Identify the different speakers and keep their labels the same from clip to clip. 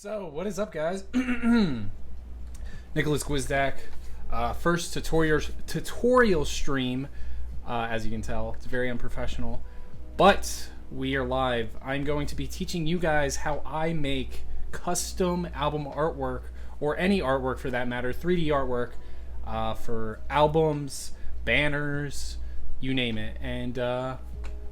Speaker 1: So, what is up, guys? Nicholasgwizdak. First tutorial stream, as you can tell. It's very unprofessional. But we are live. I'm going to be teaching you guys how I make custom album artwork, or any artwork for that matter, 3D artwork, for albums, banners, you name it. And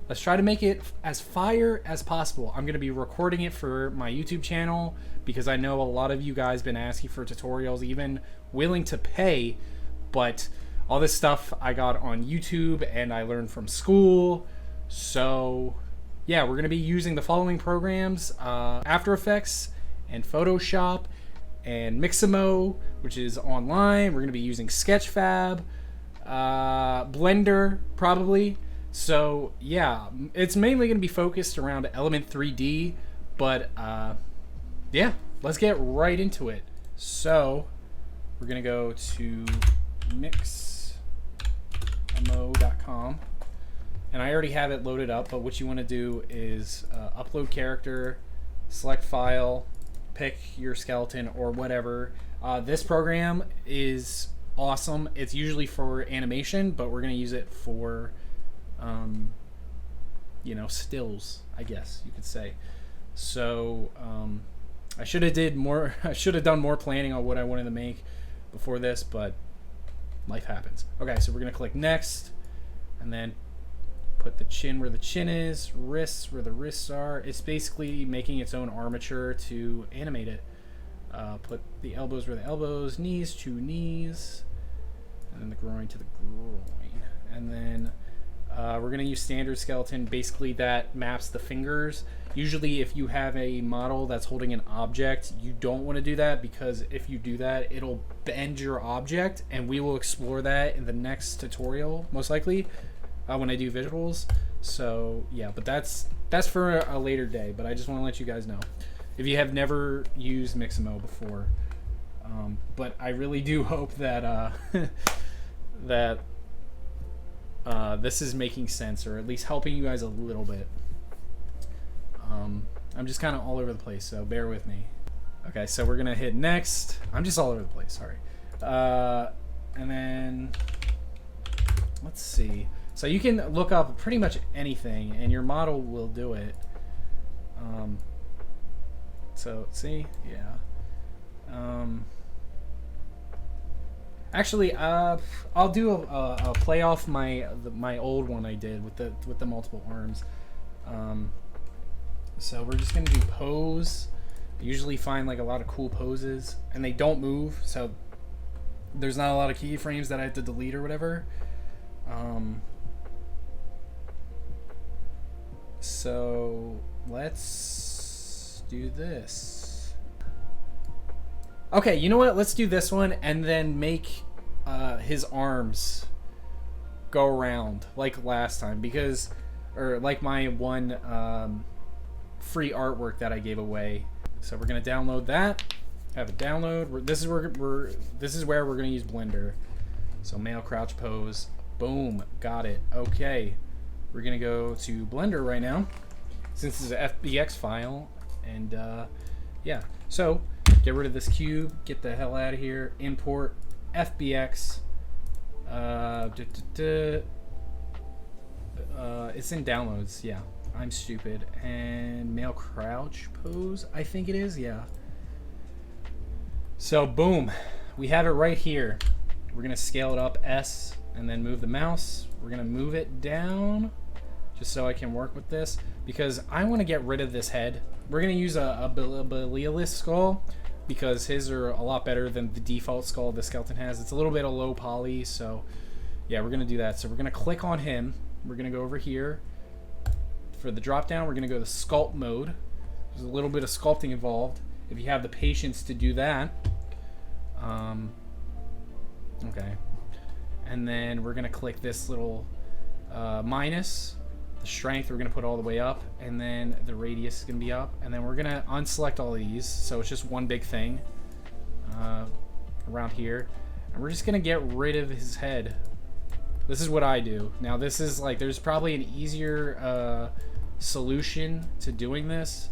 Speaker 1: let's try to make it as fire as possible. I'm going to be recording it for my YouTube channel because I know a lot of you guys been asking for tutorials, even willing to pay, but all this stuff I got on YouTube and I learned from school. So yeah, we're going to be using the following programs: After Effects and Photoshop and Mixamo, which is online. We're going to be using Sketchfab, Blender probably. So yeah, it's mainly going to be focused around Element 3D, but yeah, let's get right into it. So we're going to go to mixamo.com, and I already have it loaded up, but what you want to do is upload character, select file, pick your skeleton or whatever. This program is awesome. It's usually for animation, but we're going to use it for you know, stills, I guess you could say. So I should have done more planning on what I wanted to make before this, but life happens. Okay, so we're gonna click next, and then put the chin where the chin is, wrists where the wrists are. It's basically making its own armature to animate it. Put the elbows where the elbows, knees to knees, and then the groin to the groin, and then we're going to use standard skeleton. Basically that maps the fingers. Usually if you have a model that's holding an object, you don't want to do that, because if you do that, it'll bend your object, and we will explore that in the next tutorial, most likely, when I do visuals. So yeah, but that's for a later day, but I just want to let you guys know if you have never used Mixamo before. But I really do hope that that this is making sense, or at least helping you guys a little bit. I'm just kind of all over the place, so bear with me. Okay, so we're gonna hit next. I'm just all over the place, sorry. And then let's see. So you can look up pretty much anything and your model will do it. So see, yeah. Actually, I'll do a play off my old one I did with the multiple arms. So we're just gonna do pose. I usually find like a lot of cool poses, and they don't move, so there's not a lot of keyframes that I have to delete or whatever. So let's do this. Okay, you know what? Let's do this one and then make his arms go around like last time, because, or like my one free artwork that I gave away. So we're gonna download that. Have it download. This is where we're gonna use Blender. So male crouch pose. Boom, got it. Okay, we're gonna go to Blender right now, since this is an FBX file, and yeah. So get rid of this cube, get the hell out of here, import FBX. It's in downloads, yeah. I'm stupid. And male crouch pose, I think it is, yeah. So boom, we have it right here. We're gonna scale it up, S, and then move the mouse. We're gonna move it down, just so I can work with this, because I want to get rid of this head. We're gonna use a Belialist skull, because his are a lot better than the default skull the skeleton has. It's a little bit of low poly, so yeah, we're gonna do that. So we're gonna click on him. We're gonna go over here. For the drop down, we're gonna go to sculpt mode. There's a little bit of sculpting involved, if you have the patience to do that. Okay. And then we're gonna click this little minus. The strength we're gonna put all the way up, and then the radius is gonna be up, and then we're gonna unselect all of these, so it's just one big thing around here, and we're just gonna get rid of his head. This is what I do. Now this is like, there's probably an easier solution to doing this,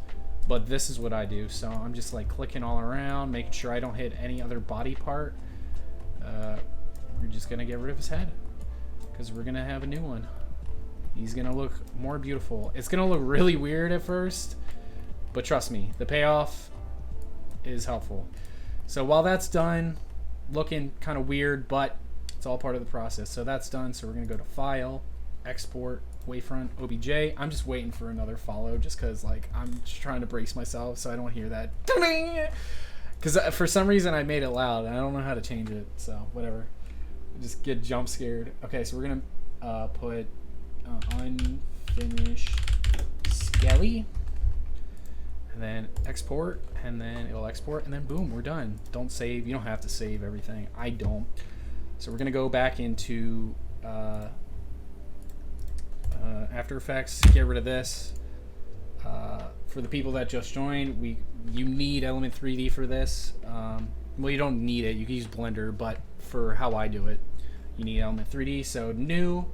Speaker 1: but this is what I do. So I'm just like clicking all around, making sure I don't hit any other body part. We're just gonna get rid of his head because we're gonna have a new one. He's gonna look more beautiful. It's gonna look really weird at first, but trust me, the payoff is helpful. So while that's done, looking kind of weird, but it's all part of the process. So that's done. So we're gonna go to File, Export, Wavefront, OBJ. I'm just waiting for another follow just because like I'm just trying to brace myself so I don't hear that. Because for some reason I made it loud and I don't know how to change it. So whatever. Just get jump scared. Okay, so we're gonna put unfinished Skelly, and then export, and then it'll export, and then boom, we're done. Don't save. You don't have to save everything. I don't. So we're gonna go back into After Effects, get rid of this. For the people that just joined, you need Element 3D for this. Well, you don't need it. You can use Blender, but for how I do it, you need Element 3D. So new,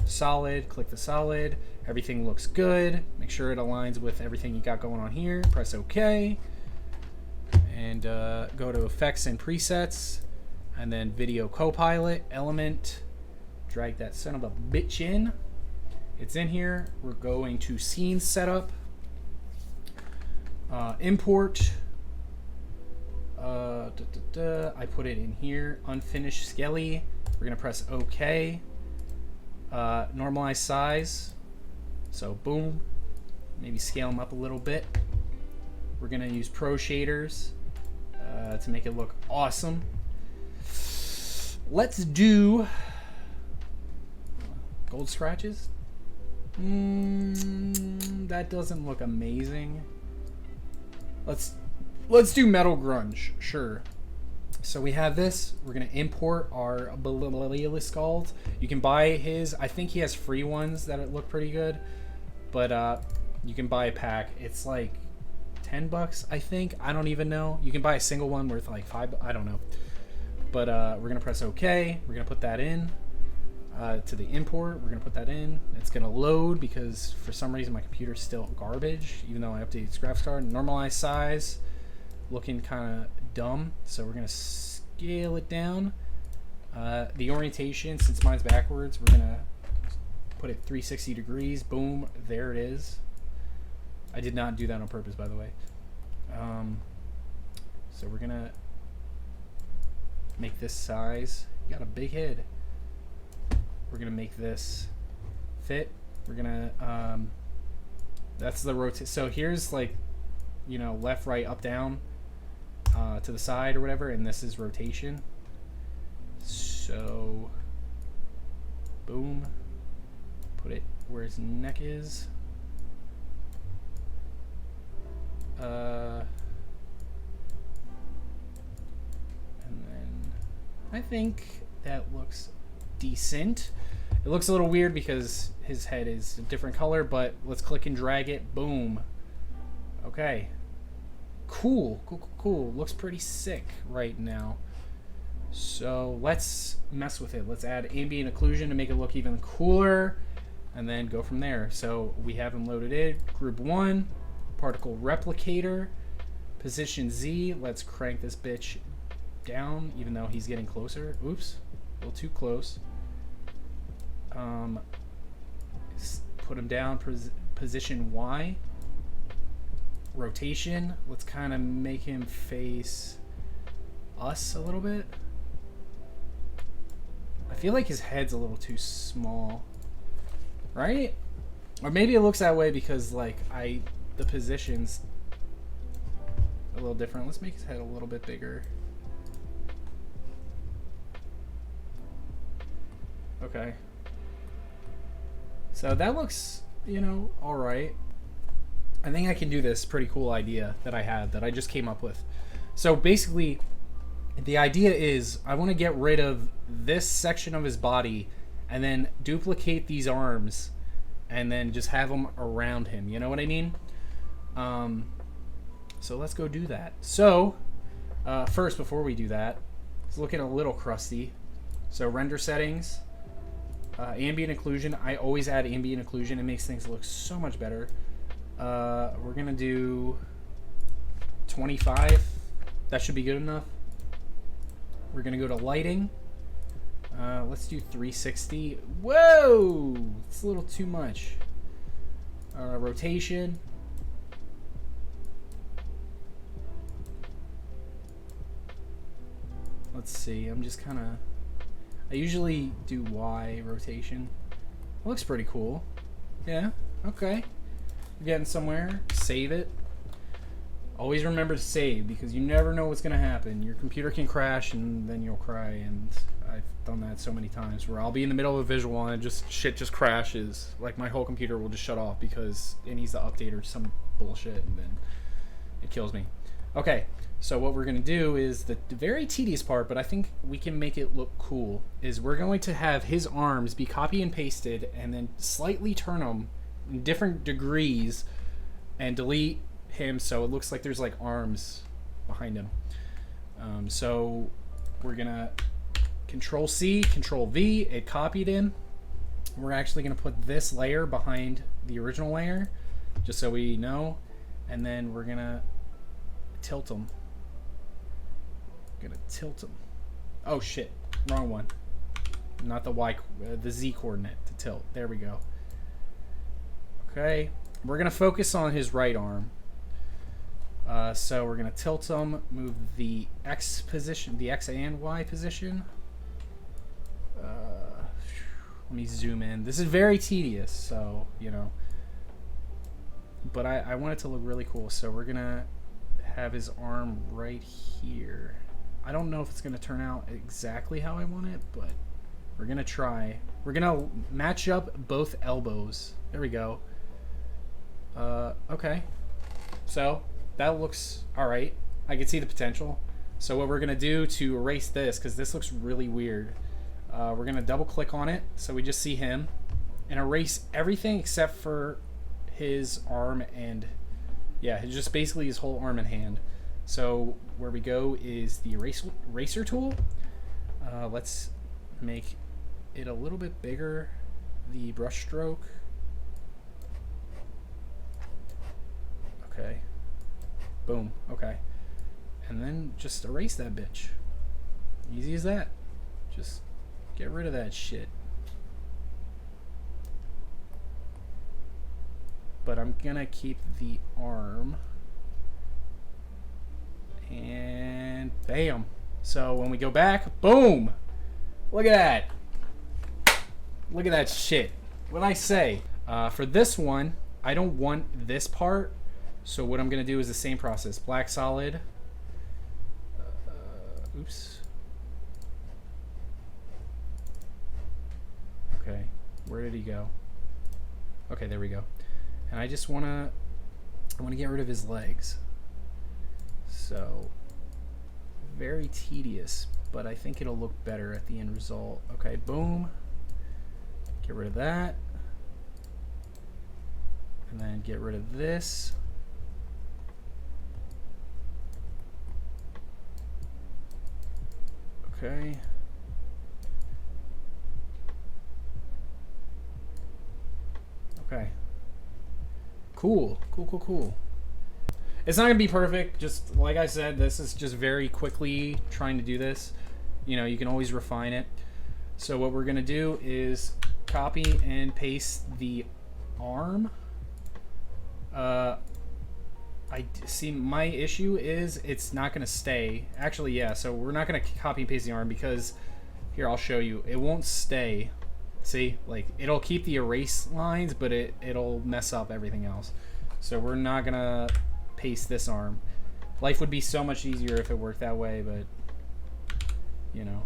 Speaker 1: solid, click the solid. Everything looks good. Make sure it aligns with everything you got going on here. Press OK. And go to Effects and Presets. And then Video Copilot, Element. Drag that son of a bitch in. It's in here. We're going to Scene Setup. Import. I put it in here. Unfinished Skelly. We're going to press OK. Normalize size. So boom. Maybe scale them up a little bit. We're going to use Pro Shaders to make it look awesome. Let's do gold scratches. That doesn't look amazing. Let's do metal grunge. Sure. So we have this. We're gonna import our Nicholasgwizdak. You can buy his. I think he has free ones that look pretty good, but you can buy a pack. It's like $10, I think. I don't even know. You can buy a single one worth like $5. I don't know. But we're gonna press OK. We're gonna put that in to the import. We're gonna put that in. It's gonna load because for some reason my computer's still garbage, even though I updated its graphics card. Normalize size, looking kind of dumb, so we're gonna scale it down. The orientation, since mine's backwards, we're gonna put it 360 degrees. Boom, there it is. I did not do that on purpose, by the way. So we're gonna make this size. You got a big head. We're gonna make this fit. We're gonna that's the rotate. So here's like, you know, left, right, up, down, to the side or whatever, and this is rotation. So boom, put it where his neck is. And then I think that looks decent. It looks a little weird because his head is a different color, but let's click and drag it. Boom. Okay. Cool. Cool. Looks pretty sick right now. So let's mess with it. Let's add ambient occlusion to make it look even cooler, and then go from there. So we have him loaded in. Group 1, particle replicator, position Z. Let's crank this bitch down, even though he's getting closer. Oops, a little too close. Put him down, position Y. Rotation, let's kind of make him face us a little bit. I feel like his head's a little too small, right? Or maybe it looks that way because like the position's a little different. Let's make his head a little bit bigger. Okay. So that looks, you know, all right. I think I can do this pretty cool idea that I had that I just came up with. So basically, the idea is I want to get rid of this section of his body and then duplicate these arms and then just have them around him. You know what I mean? So let's go do that. So first, before we do that, it's looking a little crusty. So render settings. Ambient occlusion. I always add ambient occlusion. It makes things look so much better. We're gonna do 25. That should be good enough. We're gonna go to lighting. Let's do 360. Whoa! It's a little too much. Rotation. Let's see. I'm just kind of... I usually do Y rotation. It looks pretty cool. Yeah. Okay. We're getting somewhere. Save it. Always remember to save, because you never know what's going to happen. Your computer can crash and then you'll cry, and I've done that so many times where I'll be in the middle of a visual and shit just crashes. Like my whole computer will just shut off because it needs to update or some bullshit, and then it kills me. Okay, so what we're going to do is the very tedious part, but I think we can make it look cool, is we're going to have his arms be copy and pasted and then slightly turn them in different degrees and delete him so it looks like there's like arms behind him. So we're gonna Control C, Control V, it copied him. We're actually gonna put this layer behind the original layer just so we know, and then we're gonna tilt him. Oh shit, wrong one. Not the Y, the Z coordinate to tilt. There we go. Okay, we're gonna focus on his right arm. So we're gonna tilt him, move the X position, the X and Y position. Let me zoom in. This is very tedious, so you know. But I want it to look really cool, so we're gonna have his arm right here. I don't know if it's gonna turn out exactly how I want it, but we're gonna try. We're gonna match up both elbows. There we go. Okay. So that looks alright. I can see the potential. So what we're gonna do to erase this, because this looks really weird, we're gonna double click on it so we just see him and erase everything except for his arm and just basically his whole arm and hand. So where we go is the eraser tool. Let's make it a little bit bigger, the brush stroke. Okay. Boom. Okay. And then just erase that bitch. Easy as that. Just get rid of that shit. But I'm gonna keep the arm. And bam. So when we go back, boom. Look at that. Look at that shit. What I say? For this one, I don't want this part. So what I'm going to do is the same process. Black solid. Oops. Okay. Where did he go? Okay, there we go. And I just want to get rid of his legs. So very tedious, but I think it'll look better at the end result. Okay, boom. Get rid of that. And then get rid of this. Okay. Okay. Cool. Cool. It's not gonna be perfect. Just like I said, this is just very quickly trying to do this. You know, you can always refine it. So what we're gonna do is copy and paste the arm. I see my issue is it's not going to stay. Actually, yeah, so we're not going to copy and paste the arm because, here, I'll show you. It won't stay. See? Like, it'll keep the erase lines, but it'll mess up everything else. So we're not going to paste this arm. Life would be so much easier if it worked that way, but, you know.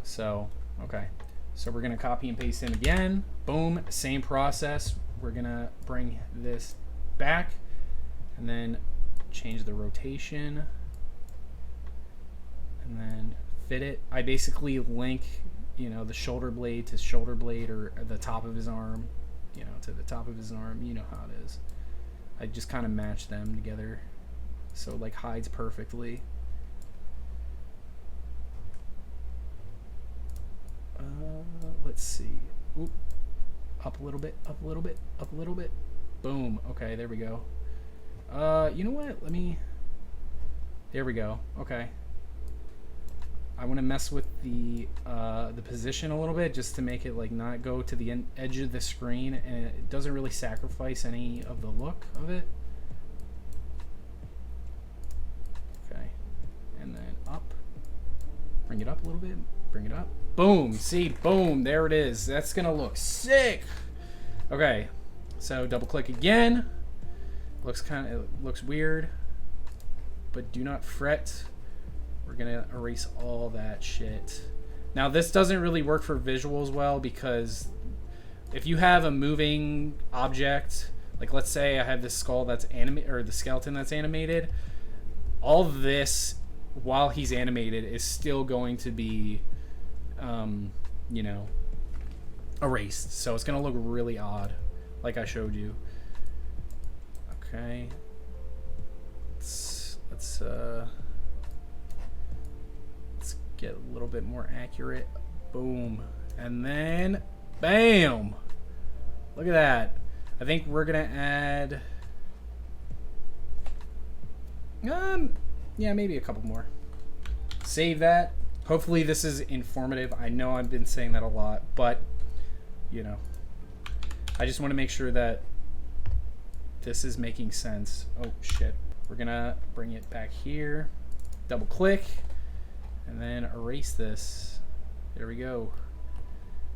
Speaker 1: So, okay. So we're going to copy and paste in again. Boom. Same process. We're going to bring this back and then change the rotation and then fit it. I basically link, you know, the shoulder blade to shoulder blade, or the top of his arm, you know, to the top of his arm. You know how it is. I just kind of match them together so it like hides perfectly. Let's see. Oop. Up a little bit, up a little bit, up a little bit. Boom. Okay, there we go. You know what? There we go. Okay. I want to mess with the position a little bit just to make it like not go to the edge of the screen, and it doesn't really sacrifice any of the look of it. Okay. And then up. Bring it up a little bit. Bring it up. Boom. See? Boom. There it is. That's going to look sick. Okay. So double click again. It looks weird. But do not fret. We're gonna erase all that shit. Now this doesn't really work for visuals well, because if you have a moving object, like let's say I have this skull that's animated, or the skeleton that's animated, all this while he's animated is still going to be, you know, erased. So it's gonna look really odd, like I showed you. Okay. Let's get a little bit more accurate. Boom. And then bam. Look at that. I think we're gonna add yeah, maybe a couple more. Save that. Hopefully this is informative. I know I've been saying that a lot, but you know, I just want to make sure that this is making sense. Oh shit. We're gonna bring it back here, double click, and then erase this. There we go.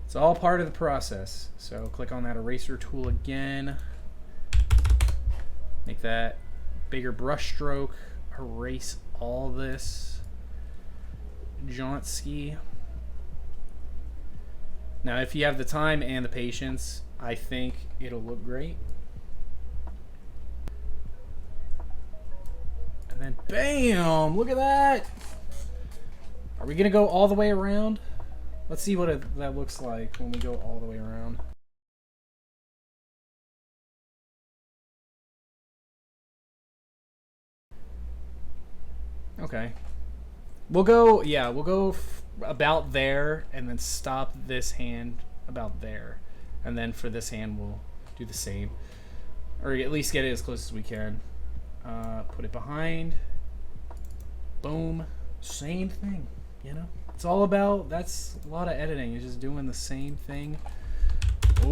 Speaker 1: It's all part of the process. So click on that eraser tool again. Make that bigger brush stroke. Erase all this jaunt ski. Now if you have the time and the patience, I think it'll look great. And then bam! Look at that! Are we gonna go all the way around? Let's see what that looks like when we go all the way around. Okay. We'll go about there, and then stop this hand about there. And then for this hand, we'll do the same. Or at least get it as close as we can. Put it behind. Boom. Same thing, you know? It's all about, that's a lot of editing. It's just doing the same thing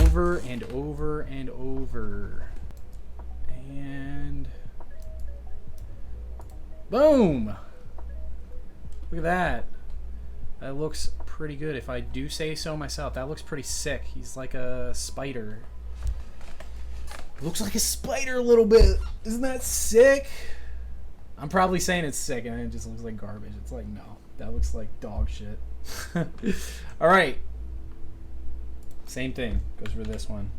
Speaker 1: over and over and over. And boom! Look at that. That looks pretty good. If I do say so myself, that looks pretty sick. He's like a spider. Looks like a spider a little bit. Isn't that sick? I'm probably saying it's sick and it just looks like garbage. It's like, no, that looks like dog shit. All right. Same thing goes for this one.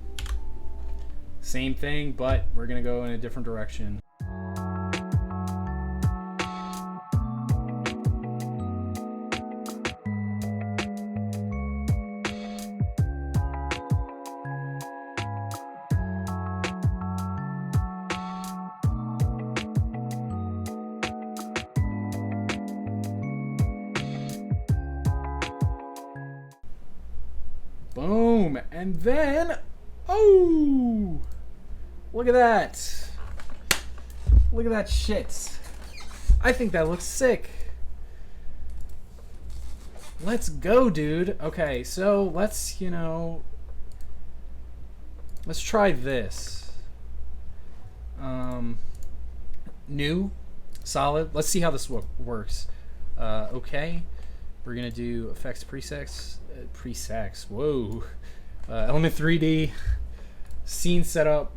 Speaker 1: Same thing, but we're going to go in a different direction. Boom. And then, oh, look at that. Look at that shit. I think that looks sick. Let's go, dude. Okay, so let's, you know, let's try this. New, solid. Let's see how this works. Okay. We're gonna do effects presets. Whoa. Element 3D. Scene setup.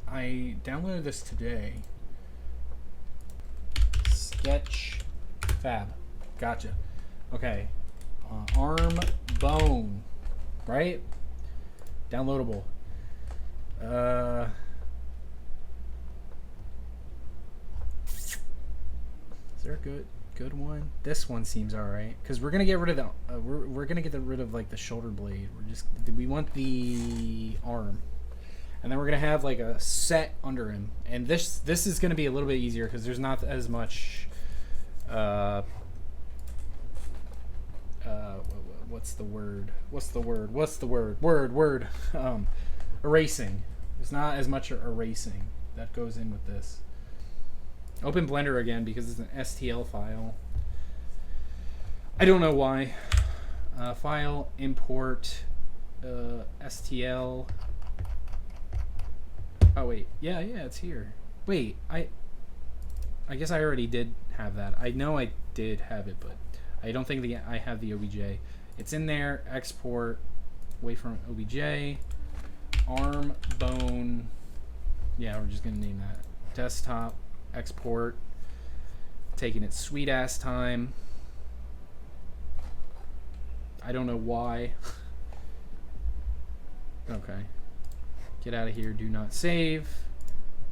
Speaker 1: I downloaded this today. Sketch Fab. Gotcha. Okay. Arm bone. Right? Downloadable. Is there a good one? This one seems all right, because we're gonna get rid of the we're gonna get rid of like the shoulder blade. We want the arm, and then we're gonna have like a set under him. And this is gonna be a little bit easier because there's not as much what's the word erasing. There's not as much erasing that goes in with this. Open Blender again because it's an STL file. I don't know why. File, import, STL. Oh wait, yeah, it's here. Wait, I guess I already did have that. I know I did have it, but I don't think I have the OBJ. It's in there. Export away from OBJ. Arm bone. Yeah, we're just gonna name that. Desktop. Export. Taking its sweet ass time. I don't know why. Okay. Get out of here. Do not save.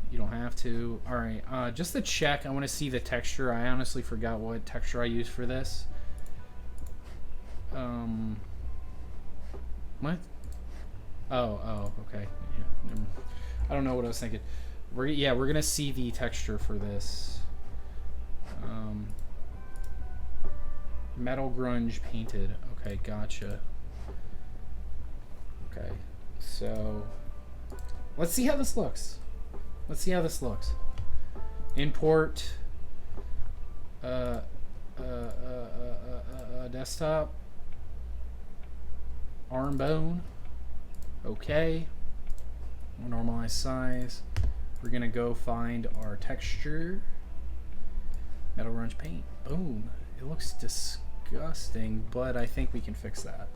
Speaker 1: You don't have to. Alright, just to check, I want to see the texture. I honestly forgot what texture I used for this. What? Oh, okay. Yeah, I don't know what I was thinking. We're gonna see the texture for this. Metal grunge painted. Okay, gotcha. Okay, so let's see how this looks. Import desktop. Arm bone. Okay. Normalize size. We're gonna go find our texture. Metal grunge paint. Boom. It looks disgusting, but I think we can fix that.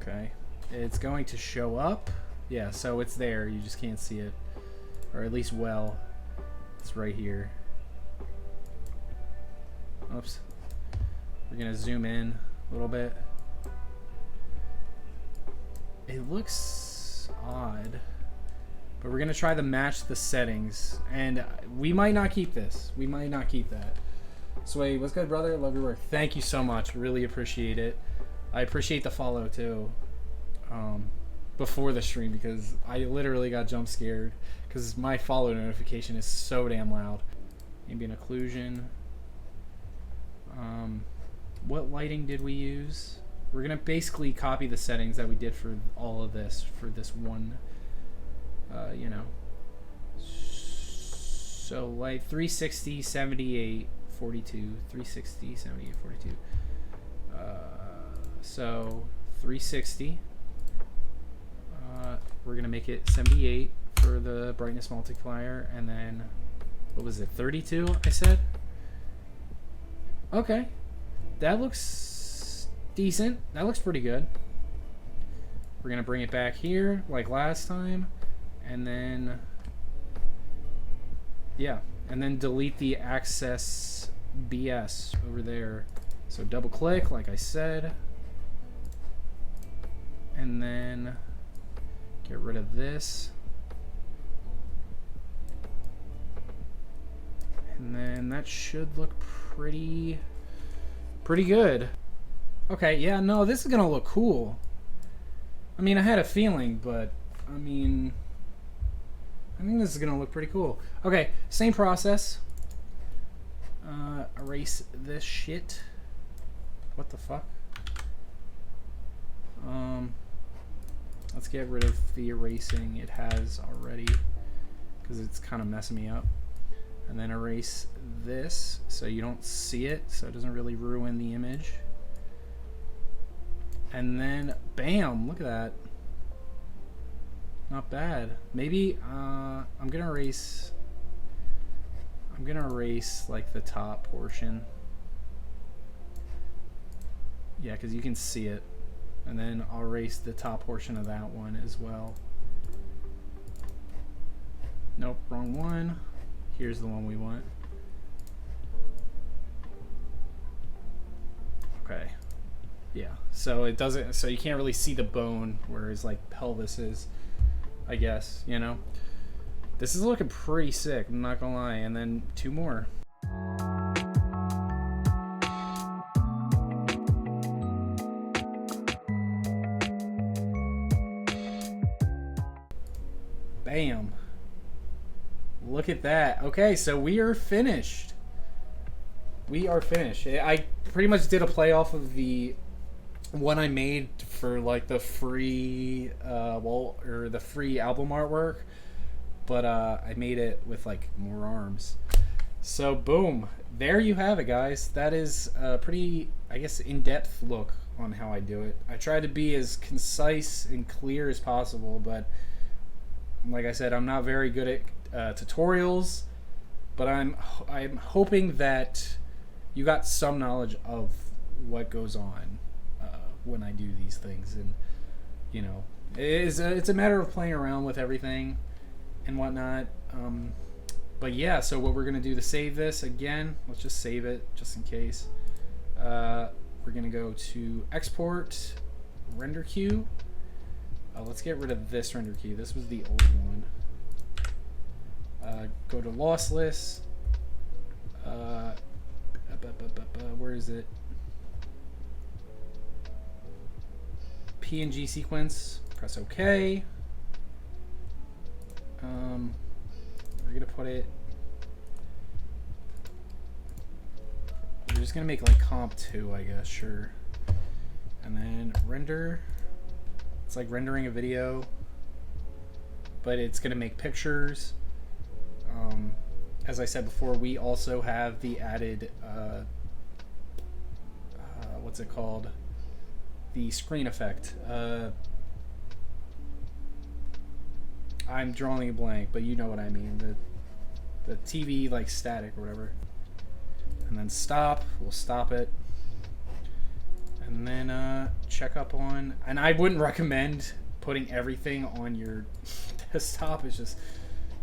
Speaker 1: Okay. It's going to show up. Yeah, so it's there. You just can't see it. Or at least well. It's right here. Oops. We're going to zoom in a little bit. It looks odd. But we're going to try to match the settings. And we might not keep this. We might not keep that. Sway, what's good, brother? Love your work. Thank you so much. Really appreciate it. I appreciate the follow, too. Before the stream, because I literally got jump scared because my follow notification is so damn loud. Ambient occlusion. What lighting did we use? We're gonna basically copy the settings that we did for all of this for this one. You know. So light 360, 78, 42, 360, 78, 42. So 360. We're gonna make it 78 for the brightness multiplier, and then what was it, 32 I said? Okay, that looks decent. That looks pretty good. We're gonna bring it back here like last time, and then yeah, and then delete the access BS over there. So double click like I said, and then get rid of this. And then that should look pretty good. Okay, yeah, no, this is gonna look cool. I mean, I had a feeling, but I think this is gonna look pretty cool. Okay, same process. Erase this shit. What the fuck? Let's get rid of the erasing it has already, because it's kind of messing me up. And then erase this so you don't see it, so it doesn't really ruin the image. And then bam, look at that. Not bad. Maybe I'm gonna erase like the top portion. Yeah, because you can see it. And then I'll erase the top portion of that one as well. Nope, wrong one. Here's the one we want. Okay. Yeah, so it doesn't, so you can't really see the bone, whereas like pelvis is, I guess, you know? This is looking pretty sick, I'm not gonna lie. And then two more. Bam. Look at that. Okay, so we are finished. We are finished. I pretty much did a play off of the one I made for like the free or the free album artwork, but I made it with like more arms. So boom, there you have it, guys. That is a pretty, I guess, in-depth look on how I do it. I try to be as concise and clear as possible, but like I said, I'm not very good at tutorials. But I'm hoping that you got some knowledge of what goes on when I do these things, and you know, it's a matter of playing around with everything and whatnot. But yeah, so what we're gonna do to save this again, let's just save it just in case. We're gonna go to export render queue. Let's get rid of this render queue. This was the old one. Go to lossless. Where is it? PNG sequence. Press OK. We're gonna put it. We're just gonna make like comp 2, I guess. Sure. And then render. It's like rendering a video, but it's gonna make pictures. As I said before, we also have the added, what's it called? The screen effect. I'm drawing a blank, but you know what I mean. The TV like static or whatever. And then stop. We'll stop it. And then check up on. And I wouldn't recommend putting everything on your desktop. It's just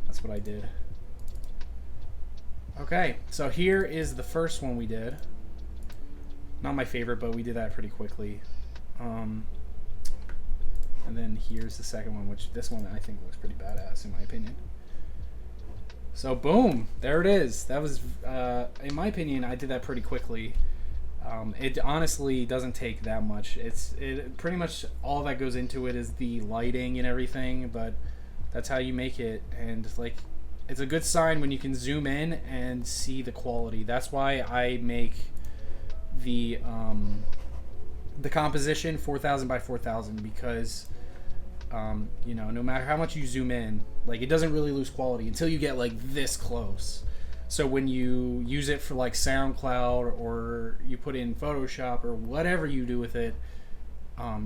Speaker 1: that's what I did. Okay, so here is the first one we did. Not my favorite, but we did that pretty quickly. And then here's the second one, which this one I think looks pretty badass in my opinion. So boom, there it is. That was, in my opinion, I did that pretty quickly. It honestly doesn't take that much. It pretty much all that goes into it is the lighting and everything, but that's how you make it. And like, it's a good sign when you can zoom in and see the quality. That's why I make the composition 4000 by 4000, because you know, no matter how much you zoom in, like, it doesn't really lose quality until you get like this close. So when you use it for like SoundCloud, or you put in Photoshop, or whatever you do with it,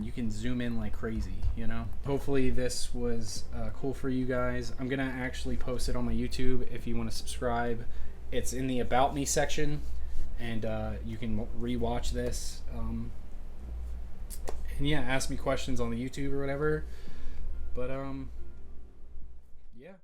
Speaker 1: you can zoom in like crazy, you know. Hopefully this was cool for you guys. I'm gonna actually post it on my YouTube if you want to subscribe. It's in the About Me section, and you can rewatch this. And yeah, ask me questions on the YouTube or whatever. But yeah.